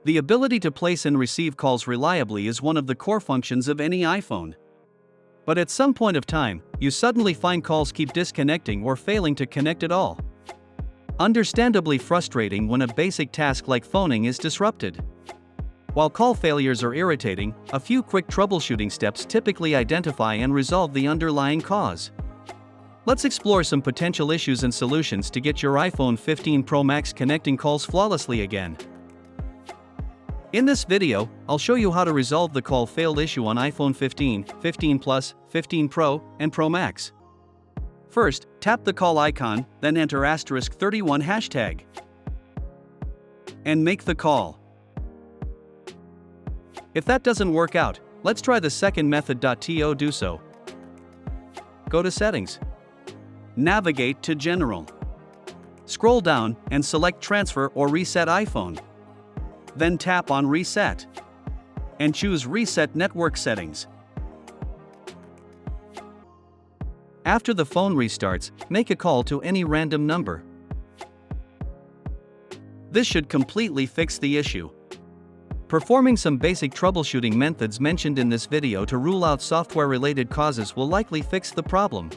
The ability to place and receive calls reliably is one of the core functions of any iPhone. But at some point of time, you suddenly find calls keep disconnecting or failing to connect at all. Understandably frustrating when a basic task like phoning is disrupted. While call failures are irritating, a few quick troubleshooting steps typically identify and resolve the underlying cause. Let's explore some potential issues and solutions to get your iPhone 15 Pro Max connecting calls flawlessly again. In this video, I'll show you how to resolve the call failed issue on iPhone 15, 15 Plus, 15 Pro, and Pro Max. First, tap the call icon, then enter *31 hashtag. And make the call. If that doesn't work out, let's try the second method. To do so, go to Settings. Navigate to General. Scroll down and select Transfer or Reset iPhone. Then tap on Reset. And choose Reset Network Settings. After the phone restarts, make a call to any random number. This should completely fix the issue. Performing some basic troubleshooting methods mentioned in this video to rule out software-related causes will likely fix the problem.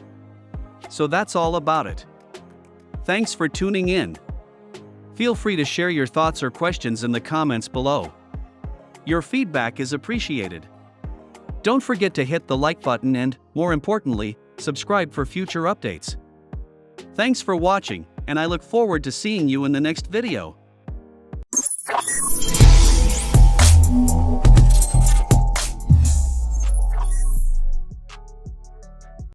So that's all about it. Thanks for tuning in. Feel free to share your thoughts or questions in the comments below. Your feedback is appreciated. Don't forget to hit the like button and, more importantly, subscribe for future updates. Thanks for watching, and I look forward to seeing you in the next video.